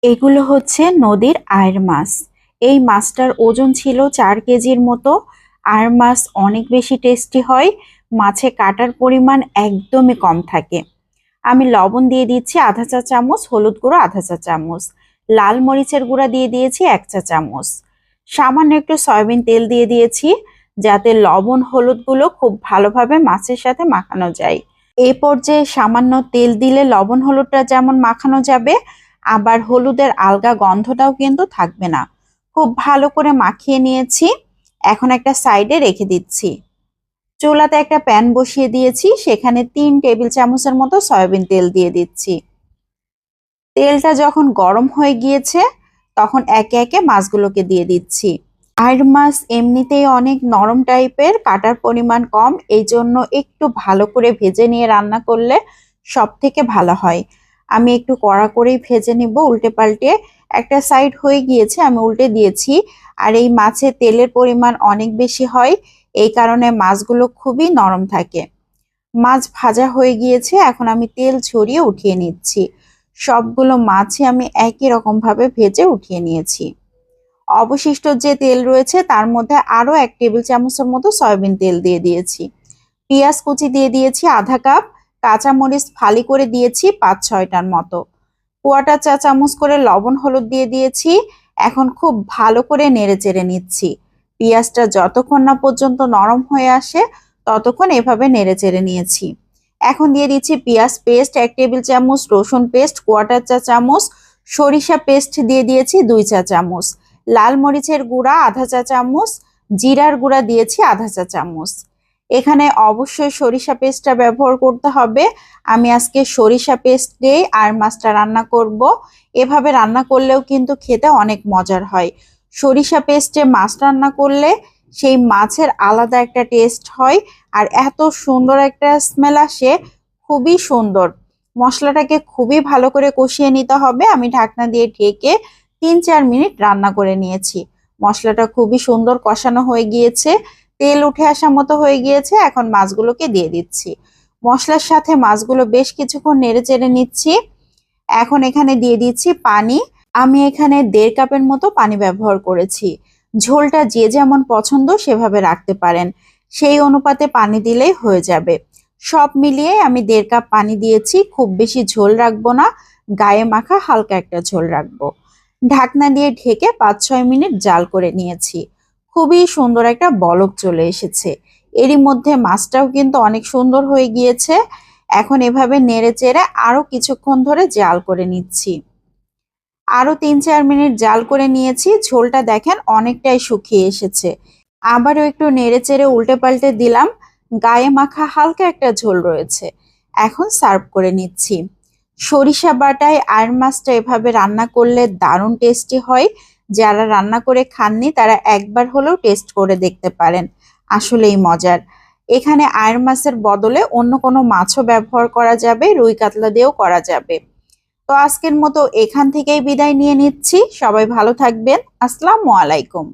এগুলো হচ্ছে নদীর আয়ের মাছ। এই মাছটার ওজন ছিল 4 কেজির মতো। আয়ের মাছ অনেক বেশি টেস্টি হয়। মাছে কাটার পরিমাণ একদমই কম থাকে। আমি লবণ দিয়ে দিচ্ছি আধা চা চামচ, হলুদ গুঁড়ো আধা চা চামচ, লাল মরিচের গুঁড়া দিয়ে দিয়েছি 1 চা চামচ, সামান্য একটু সয়াবিন তেল দিয়ে দিয়েছি যাতে লবণ হলুদগুলো খুব ভালোভাবে মাছের সাথে মাখানো যায়। এই পর্যায়ে সামান্য তেল দিলে লবণ হলুদটা যেমন মাখানো যাবে, আবার হলুদের আলগা গন্ধটাও কিন্তু থাকবে না। খুব ভালো করে মাখিয়ে নিয়েছি। এখন একটা সাইডে রেখে দিচ্ছি। চুলাতে একটা প্যান বসিয়ে দিয়েছি, সেখানে 3 টেবিল চামচের মতো সয়াবিন তেল দিয়ে দিচ্ছি। তেলটা যখন গরম হয়ে গিয়েছে তখন একে একে মাছগুলোকে দিয়ে দিচ্ছি। আর মাছ এমনিতেই অনেক নরম টাইপের, কাটার পরিমাণ কম, এই জন্য একটু ভালো করে ভেজে নিয়ে রান্না করলে সব থেকে ভালো হয়। আমি একটু কড়া করেই ভেজে নিব উল্টে পাল্টে। একটা সাইড হয়ে গিয়েছে, আমি উল্টে দিয়েছি। আর এই মাছে তেলের পরিমাণ অনেক বেশি হয়, এই কারণে মাছগুলো খুবই নরম থাকে। মাছ ভাজা হয়ে গিয়েছে, এখন আমি তেল ঝরিয়ে উঠিয়ে নিচ্ছি। সবগুলো মাছই আমি একই রকম ভাবে ভেজে উঠিয়ে নিয়েছি। অবশিষ্ট যে তেল রয়েছে তার মধ্যে আরো 1 টেবিল চামচের মতো সয়াবিন তেল দিয়ে দিয়েছি। পেঁয়াজ কুচি দিয়ে দিয়েছি আধা কাপ, কাঁচামরিচ ফালি করে দিয়েছি 5-6টার মতো, 1/4 চা চামচ করে লবণ হলুদ দিয়ে দিয়েছি। এখন খুব ভালো করে নেড়ে চেড়ে নিচ্ছি। পেঁয়াজটা যতক্ষণ না পর্যন্ত নরম হয়ে আসে ততক্ষণ এভাবে নেড়ে চেড়ে নিয়েছি। এখন দিয়ে দিচ্ছি পেঁয়াজ পেস্ট 1 টেবিল চামচ, রসুন পেস্ট 1/4 চা চামচ, সরিষা পেস্ট দিয়ে দিয়েছি 2 চা চামচ, লাল মরিচের গুঁড়া আধা চা চামচ, জিরার গুঁড়া দিয়েছি আধা চা চামচ। এখানে অবশ্যই সরিষা পেস্টটা ব্যবহার করতে হবে। আমি আজকে সরিষা পেস্ট দিয়ে আর মাছটা রান্না করব। এভাবে রান্না করলেও কিন্তু খেতে অনেক মজার হয়। সরিষা পেস্টে মাছ রান্না করলে সেই মাছের আলাদা একটা টেস্ট হয়, আর এত সুন্দর একটা স্মেল আসে, খুবই সুন্দর। মশলাটাকে খুবই ভালো করে কষিয়ে নিতে হবে। আমি ঢাকনা দিয়ে ঢেকে 3-4 মিনিট রান্না করে নিয়েছি। মশলাটা খুবই সুন্দর কষানো হয়ে গিয়েছে, তেল উঠে আসা মতো হয়ে গিয়েছে। এখন মাছগুলোকে দিয়ে দিচ্ছি। মশলার সাথে মাছগুলো বেশ কিছুক্ষণ নেড়ে চেড়ে নিচ্ছি। এখন এখানে দিয়ে দিচ্ছি পানি। আমি এখানে 1.5 কাপের মতো পানি ব্যবহার করেছি। ঝোলটা যে যেমন পছন্দ সেভাবে রাখতে পারেন, সেই অনুপাতে পানি দিলেই হয়ে যাবে। সব মিলিয়ে আমি 1.5 কাপ পানি দিয়েছি। খুব বেশি ঝোল রাখবো না, গায়ে মাখা হালকা একটা ঝোল রাখবো। ঢাকনা দিয়ে ঢেকে 5-6 মিনিট জাল করে নিয়েছি। খুবই সুন্দর একটা বলক চলে এসেছে। এরই মধ্যে মাছটাও কিন্তু অনেক সুন্দর হয়ে গিয়েছে। এখন এভাবে নেড়ে চেড়ে আরো কিছুক্ষণ ধরে জাল করে নিচ্ছি। আরো 3-4 মিনিট জাল করে নিয়েছি। ঝোলটা দেখেন অনেকটাই শুকিয়ে এসেছে। আবারও একটু নেড়ে চেড়ে উল্টে পাল্টে দিলাম। গায়ে মাখা হালকা একটা ঝোল রয়েছে। এখন সার্ভ করে নিচ্ছি। সরিষা বাটায় আয়ের মাছটা এভাবে রান্না করলে দারুণ টেস্টি হয়। যারা রান্না করে খাননি তারা একবার হলেও টেস্ট করে দেখতে পারেন, আসলেই মজার। এখানে আয়ের মাছের বদলে অন্য কোনো মাছও ব্যবহার করা যাবে, রুই কাতলা দিয়েও করা যাবে। তো আজকের মতো এখান থেকেই বিদায় নিয়ে নিচ্ছি। সবাই ভালো থাকবেন। আসসালামু আলাইকুম।